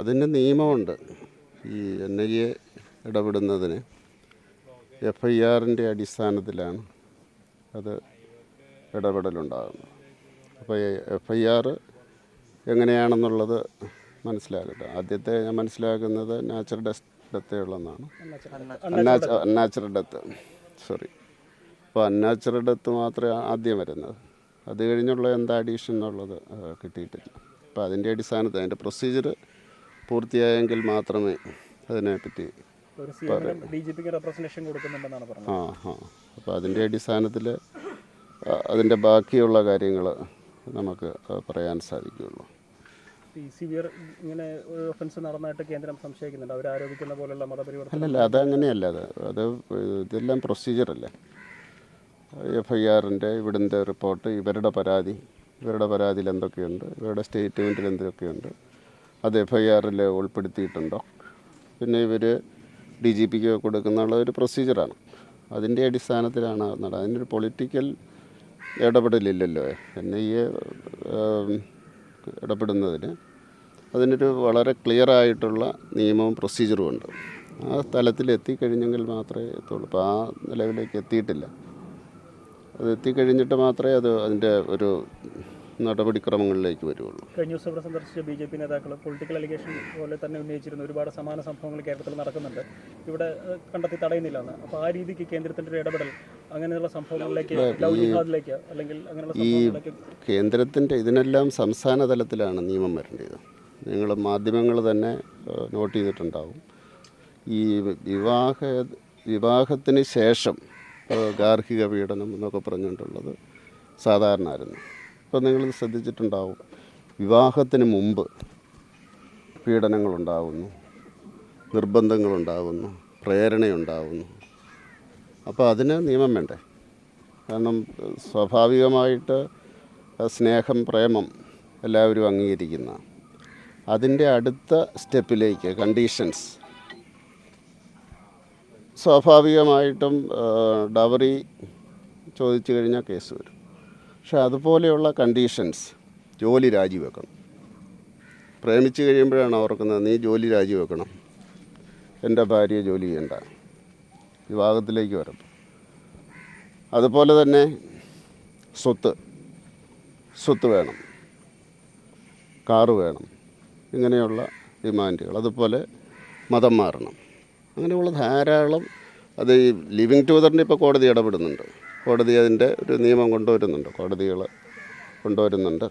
അതിന് നിയമമുണ്ട്. ഈ NIA ഇടപെടുന്നതിന് FIRൻ്റെ അടിസ്ഥാനത്തിലാണ് അത് ഇടപെടലുണ്ടാകുന്നത്. അപ്പോൾ FIR എങ്ങനെയാണെന്നുള്ളത് മനസ്സിലാക്കട്ടെ. ആദ്യത്തെ ഞാൻ മനസ്സിലാക്കുന്നത് നാച്ചുറൽ ഡെത്തേ ഉള്ളതെന്നാണ്. അൺനാച്ചുറൽ ഡെത്ത് അപ്പോൾ അൺനാച്ചുറൽ ഡെത്ത് മാത്രമേ ആദ്യം വരുന്നത്. അത് കഴിഞ്ഞുള്ള എന്താ അഡീഷൻ എന്നുള്ളത് കിട്ടിയിട്ടില്ല. അപ്പോൾ അതിൻ്റെ അടിസ്ഥാനത്തിൽ അതിൻ്റെ പ്രൊസീജിയർ പൂർത്തിയായെങ്കിൽ മാത്രമേ അതിനെപ്പറ്റി അപ്പോൾ അതിൻ്റെ അടിസ്ഥാനത്തിൽ അതിൻ്റെ ബാക്കിയുള്ള കാര്യങ്ങൾ നമുക്ക് പറയാൻ സാധിക്കുകയുള്ളൂ. ഇങ്ങനെ ഒഫൻസ് നടന്നതായിട്ട് കേന്ദ്രം സംശയിക്കുന്നുണ്ട്. അവർ ആരോപിക്കുന്ന പോലുള്ള മതപരിവർത്തനം അല്ലല്ല, അതങ്ങനെയല്ല. അത് ഇതെല്ലാം പ്രൊസീജിയറല്ലേ. FIRൻ്റെ ഇവിടുത്തെ റിപ്പോർട്ട്, ഇവരുടെ പരാതിയിൽ എന്തൊക്കെയുണ്ട്, ഇവരുടെ സ്റ്റേറ്റ്മെൻറ്റിൽ എന്തൊക്കെയുണ്ട്, അത് FIRൽ ഉൾപ്പെടുത്തിയിട്ടുണ്ടോ, പിന്നെ ഇവർ DGPക്ക് കൊടുക്കുന്നുള്ള ഒരു പ്രൊസീജിയറാണ്. അതിൻ്റെ അടിസ്ഥാനത്തിലാണ് അതിനൊരു പൊളിറ്റിക്കൽ ഇടപെടലില്ലല്ലോ. NIA ഇടപെടുന്നതിന് അതിനൊരു വളരെ ക്ലിയറായിട്ടുള്ള നിയമവും പ്രൊസീജിയറും ഉണ്ട്. ആ തലത്തിൽ എത്തിക്കഴിഞ്ഞെങ്കിൽ മാത്രമേ എത്തുള്ളൂ. അപ്പോൾ ആ നിലവിലേക്ക് എത്തിയിട്ടില്ല. അത് എത്തിക്കഴിഞ്ഞിട്ട് മാത്രമേ അതിൻ്റെ ഒരു നടപടിക്രമങ്ങളിലേക്ക് വരുള്ളൂ. കഴിഞ്ഞ ദിവസം ഇവിടെ സന്ദർശിച്ച BJP നേതാക്കൾ പൊളിറ്റിക്കൽ അലിഗേഷൻ പോലെ തന്നെ ഉന്നയിച്ചിരുന്നു. ഒരുപാട് സമാന സംഭവങ്ങൾ കേരളത്തിൽ നടക്കുന്നുണ്ട്, ഇവിടെ കണ്ടെത്തി തടയുന്നില്ലെന്ന്. അപ്പോൾ ആ രീതിക്ക് കേന്ദ്രത്തിൻ്റെ ഒരു ഇടപെടൽ അങ്ങനെയുള്ള സംഭവങ്ങളിലേക്ക് അല്ലെങ്കിൽ അങ്ങനെയുള്ള സംഭവങ്ങളിലേക്ക് കേന്ദ്രത്തിൻ്റെ ഇതിനെല്ലാം സംസ്ഥാന തലത്തിലാണ് നിയമം വരേണ്ടത്. നിങ്ങൾ മാധ്യമങ്ങൾ തന്നെ നോട്ട് ചെയ്തിട്ടുണ്ടാവും. ഈ വിവാഹത്തിന് ശേഷം ഗാർഹിക പീഡനം എന്നൊക്കെ പറഞ്ഞുകൊണ്ടുള്ളത് സാധാരണയായിരുന്നു. ഇപ്പോൾ നിങ്ങൾ ശ്രദ്ധിച്ചിട്ടുണ്ടാവും, വിവാഹത്തിന് മുമ്പ് പീഡനങ്ങളുണ്ടാകുന്നു, നിർബന്ധങ്ങളുണ്ടാകുന്നു, പ്രേരണയുണ്ടാകുന്നു. അപ്പോൾ അതിന് നിയമം വേണ്ടേ? കാരണം സ്വാഭാവികമായിട്ട് സ്നേഹം, പ്രേമം എല്ലാവരും അംഗീകരിക്കുന്ന അതിൻ്റെ അടുത്ത സ്റ്റെപ്പിലേക്ക് കണ്ടീഷൻസ് സ്വാഭാവികമായിട്ടും ഡവറി ചോദിച്ചു കഴിഞ്ഞാൽ കേസ് വരും. പക്ഷെ അതുപോലെയുള്ള കണ്ടീഷൻസ്, ജോലി രാജിവെക്കണം. പ്രേമിച്ച് കഴിയുമ്പോഴാണ് ഓർക്കുന്നത്, നീ ജോലി രാജിവെക്കണം, എൻ്റെ ഭാര്യ ജോലി ചെയ്യണ്ട, വിവാഹത്തിലേക്ക് വരും. അതുപോലെ തന്നെ സ്വത്ത് വേണം, കാറ് വേണം, ഇങ്ങനെയുള്ള ഡിമാൻഡുകൾ. അതുപോലെ മതം മാറണം, അങ്ങനെയുള്ള ധാരാളം. അത് ഈ ലിവിങ് ടുഗദറിന് ഇപ്പോൾ കോടതി ഇടപെടുന്നുണ്ട്. കോടതി അതിൻ്റെ ഒരു നിയമം കോടതികൾ കൊണ്ടുവരുന്നുണ്ട്.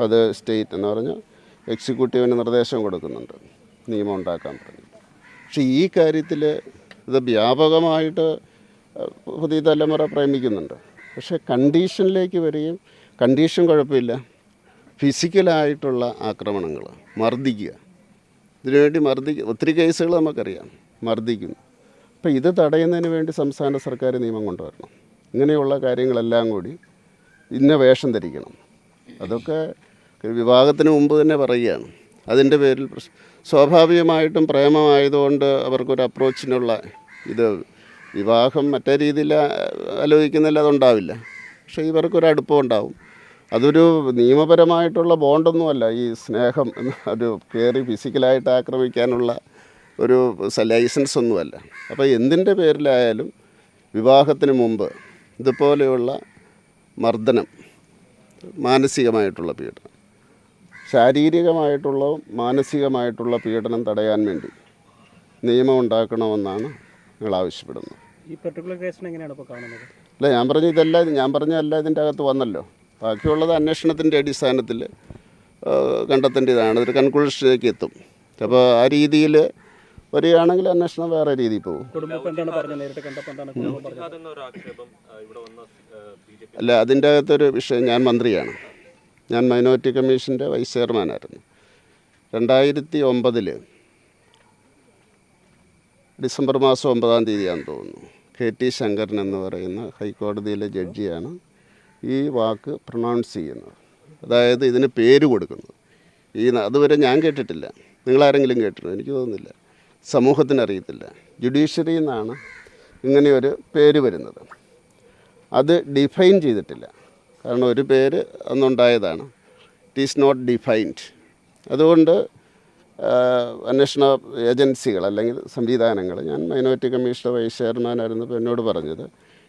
അത് സ്റ്റേറ്റ് എന്ന് പറഞ്ഞാൽ എക്സിക്യൂട്ടീവിന് നിർദ്ദേശം കൊടുക്കുന്നുണ്ട്, നിയമം ഉണ്ടാക്കാൻ പറഞ്ഞു. പക്ഷേ ഈ കാര്യത്തിൽ ഇത് വ്യാപകമായിട്ട് പുതിയ തലമുറ പ്രേമിക്കുന്നുണ്ട്. പക്ഷേ കണ്ടീഷനിലേക്ക് വരികയും, കണ്ടീഷൻ കുഴപ്പമില്ല, ഫിസിക്കലായിട്ടുള്ള ആക്രമണങ്ങൾ, മർദ്ദിക്കുക, ഇതിനുവേണ്ടി ഒത്തിരി കേസുകൾ നമുക്കറിയാം, മർദ്ദിക്കുന്നു. അപ്പോൾ ഇത് തടയുന്നതിന് വേണ്ടി സംസ്ഥാന സർക്കാർ നിയമം കൊണ്ടുവരണം. ഇങ്ങനെയുള്ള കാര്യങ്ങളെല്ലാം കൂടി ഇന്ന വേഷം ധരിക്കണം. അതൊക്കെ വിവാഹത്തിന് മുമ്പ് തന്നെ പറയുകയാണ്. അതിൻ്റെ പേരിൽ സ്വാഭാവികമായിട്ടും പ്രേമമായതുകൊണ്ട് അവർക്കൊരു അപ്രോച്ചിനുള്ള ഇത്, വിവാഹം മറ്റേ രീതിയിൽ ആലോചിക്കുന്നില്ല, അതുണ്ടാവില്ല. പക്ഷേ ഇവർക്കൊരു അടുപ്പം ഉണ്ടാവും. അതൊരു നിയമപരമായിട്ടുള്ള ബോണ്ടൊന്നുമല്ല. ഈ സ്നേഹം ഒരു കയറി ഫിസിക്കലായിട്ട് ആക്രമിക്കാനുള്ള ഒരു ലൈസൻസ് ഒന്നുമല്ല. അപ്പോൾ എന്തിൻ്റെ പേരിലായാലും വിവാഹത്തിന് മുമ്പ് ഇതുപോലെയുള്ള മർദ്ദനം, മാനസികമായിട്ടുള്ള പീഡനം, ശാരീരികമായിട്ടുള്ള മാനസികമായിട്ടുള്ള പീഡനം തടയാൻ വേണ്ടി നിയമം ഉണ്ടാക്കണമെന്നാണ് ഞങ്ങൾ ആവശ്യപ്പെടുന്നത്. ഈ പെർട്ടിക്കുലർ കേസിനെ എങ്ങനെയാണ് ഇപ്പോൾ കാണുന്നത്? അല്ല, ഞാൻ പറഞ്ഞല്ല ഇതിൻ്റെ അകത്ത് വന്നല്ലോ. ബാക്കിയുള്ളത് അന്വേഷണത്തിൻ്റെ അടിസ്ഥാനത്തിൽ കണ്ടെത്തേണ്ടതാണ്. ഒരു കൺക്ലൂഷനിലേക്ക് എത്തും. അപ്പോൾ ആ രീതിയിൽ വരികയാണെങ്കിൽ അന്വേഷണം വേറെ രീതിയിൽ പോകും. അല്ല, അതിൻ്റെ അകത്തൊരു വിഷയം, ഞാൻ മന്ത്രിയാണ്, ഞാൻ മൈനോറിറ്റി കമ്മീഷൻ്റെ വൈസ് ചെയർമാനായിരുന്നു. 2009 ഡിസംബർ മാസം 9-ാം തീയതിയാണെന്ന് തോന്നുന്നു, KT ശങ്കരൻ എന്ന് പറയുന്ന ഹൈക്കോടതിയിലെ ജഡ്ജിയാണ് ഈ വാക്ക് പ്രൊണൗൺസ് ചെയ്യുന്നത്. അതായത് ഇതിന് പേര് കൊടുക്കുന്നത്. അതുവരെ ഞാൻ കേട്ടിട്ടില്ല. നിങ്ങളാരെങ്കിലും കേട്ടിട്ടുണ്ടോ? എനിക്ക് തോന്നുന്നില്ല. സമൂഹത്തിന് അറിയത്തില്ല. ജുഡീഷ്യറിയിൽ നിന്നാണ് ഇങ്ങനെയൊരു പേര് വരുന്നത്. അത് ഡിഫൈൻ ചെയ്തിട്ടില്ല. കാരണം ഒരു പേര് അന്നുണ്ടായതാണ്. It is not defined. അതുകൊണ്ട് അന്വേഷണ ഏജൻസികൾ അല്ലെങ്കിൽ സംവിധാനങ്ങൾ, ഞാൻ മൈനോറിറ്റി കമ്മീഷൻ വൈസ് ചെയർമാനായിരുന്നപ്പോൾ എന്നോട് പറഞ്ഞത്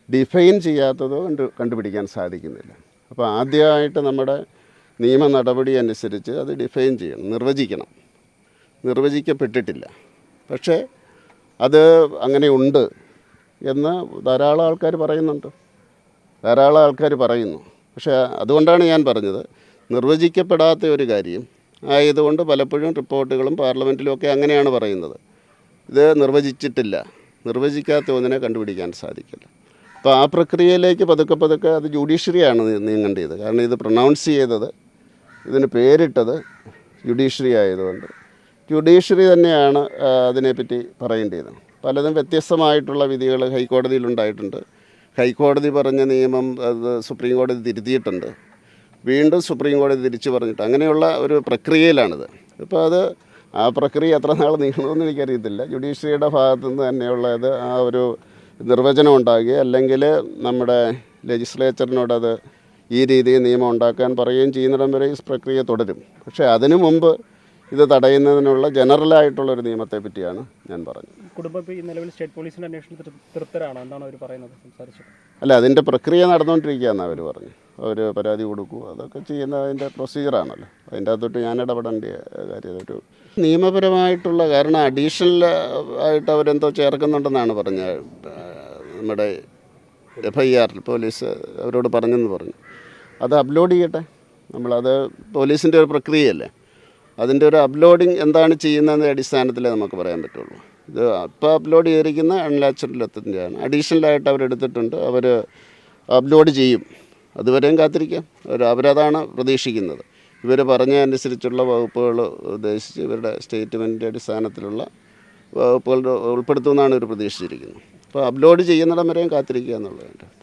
ഡിഫൈൻ ചെയ്യാത്തതോ കണ്ടുപിടിക്കാൻ സാധിക്കുന്നില്ല. അപ്പോൾ ആദ്യമായിട്ട് നമ്മുടെ നിയമ നടപടി അനുസരിച്ച് അത് ഡിഫൈൻ ചെയ്യണം, നിർവചിക്കപ്പെട്ടിട്ടില്ല. പക്ഷേ അത് അങ്ങനെ ഉണ്ട് എന്ന് ധാരാളം ആൾക്കാർ പറയുന്നു. പക്ഷേ അതുകൊണ്ടാണ് ഞാൻ പറഞ്ഞത്, നിർവചിക്കപ്പെടാത്ത ഒരു കാര്യം ആയതുകൊണ്ട് പലപ്പോഴും റിപ്പോർട്ടുകളും പാർലമെൻറ്റിലും ഒക്കെ അങ്ങനെയാണ് പറയുന്നത്. ഇത് നിർവചിക്കാത്ത ഒന്നിനെ കണ്ടുപിടിക്കാൻ സാധിക്കില്ല. അപ്പോൾ ആ പ്രക്രിയയിലേക്ക് പതുക്കെ അത് ജുഡീഷ്യറിയാണ് നീങ്ങേണ്ടത്. കാരണം ഇത് പ്രൊനൗൺസ് ചെയ്തത്, ഇതിന് പേരിട്ടത് ജുഡീഷ്യറി ആയതുകൊണ്ട് ജുഡീഷ്യറി തന്നെയാണ് അതിനെപ്പറ്റി പറയേണ്ടത്. പലതും വ്യത്യസ്തമായിട്ടുള്ള വിധികൾ ഹൈക്കോടതിയിലുണ്ടായിട്ടുണ്ട്. ഹൈക്കോടതി പറഞ്ഞ നിയമം അത് സുപ്രീം കോടതി തിരുത്തിയിട്ടുണ്ട്, വീണ്ടും സുപ്രീം കോടതി തിരിച്ചു പറഞ്ഞിട്ട്, അങ്ങനെയുള്ള ഒരു പ്രക്രിയയിലാണിത്. ഇപ്പോൾ ആ പ്രക്രിയ എത്ര നാൾ നീങ്ങണമെന്ന് എനിക്കറിയത്തില്ല. ജുഡീഷ്യറിയുടെ ഭാഗത്തുനിന്ന് തന്നെയുള്ളത് ആ ഒരു നിർവചനം ഉണ്ടാകുകയും അല്ലെങ്കിൽ നമ്മുടെ ലെജിസ്ലേച്ചറിനോടത് ഈ രീതിയിൽ നിയമം ഉണ്ടാക്കാൻ പറയുകയും ചെയ്യുന്നിടം വരെ ഈ പ്രക്രിയ തുടരും. പക്ഷേ അതിനു മുമ്പ് ഇത് തടയുന്നതിനുള്ള ജനറലായിട്ടുള്ളൊരു നിയമത്തെ പറ്റിയാണ് ഞാൻ പറഞ്ഞത്. കുടുംബം ഇപ്പോൾ ഈ നിലവിൽ സ്റ്റേറ്റ് പോലീസിൻ്റെ അന്വേഷണത്തിൽ തൃപ്തരാണ് എന്താണ് അവർ പറയുന്നത്, സംസാരിച്ചത്? അല്ല, അതിൻ്റെ പ്രക്രിയ നടന്നുകൊണ്ടിരിക്കുകയെന്ന് അവർ പറഞ്ഞു. അവർ പരാതി കൊടുക്കുക, അതൊക്കെ ചെയ്യുന്ന അതിൻ്റെ പ്രൊസീജിയറാണല്ലോ. അതിൻ്റെ അകത്തോട്ട് ഞാൻ ഇടപെടേണ്ട കാര്യം ഒരു നിയമപരമായിട്ടുള്ള, കാരണം അഡീഷണൽ ആയിട്ട് അവരെന്തോ ചേർക്കുന്നുണ്ടെന്നാണ് പറഞ്ഞത്. നമ്മുടെ FIR പോലീസ് അവരോട് പറഞ്ഞെന്ന് പറഞ്ഞു. അത് അപ്ലോഡ് ചെയ്യട്ടെ. നമ്മളത് പോലീസിൻ്റെ ഒരു പ്രക്രിയയല്ലേ, അതിൻ്റെ ഒരു അപ്ലോഡിങ് എന്താണ് ചെയ്യുന്നതിൻ്റെ അടിസ്ഥാനത്തിലേ നമുക്ക് പറയാൻ പറ്റുള്ളൂ. ഇത് ഇപ്പോൾ അപ്ലോഡ് ചെയ്തിരിക്കുന്ന അൺലാച്ചറിലെത്തിൻ്റെയാണ്. അഡീഷണലായിട്ട് അവരെടുത്തിട്ടുണ്ട്, അവർ അപ്ലോഡ് ചെയ്യും. അതുവരെയും കാത്തിരിക്കാം. അവരതാണ് പ്രതീക്ഷിക്കുന്നത്. ഇവർ പറഞ്ഞതനുസരിച്ചുള്ള വകുപ്പുകൾ ഉദ്ദേശിച്ച് ഇവരുടെ സ്റ്റേറ്റ്മെൻറ്റിൻ്റെ അടിസ്ഥാനത്തിലുള്ള വകുപ്പുകൾ ഉൾപ്പെടുത്തുമെന്നാണ് ഇവർ പ്രതീക്ഷിച്ചിരിക്കുന്നത്. അപ്പോൾ അപ്ലോഡ് ചെയ്യുന്നിടം വരെയും കാത്തിരിക്കുക എന്നുള്ളതാണ്.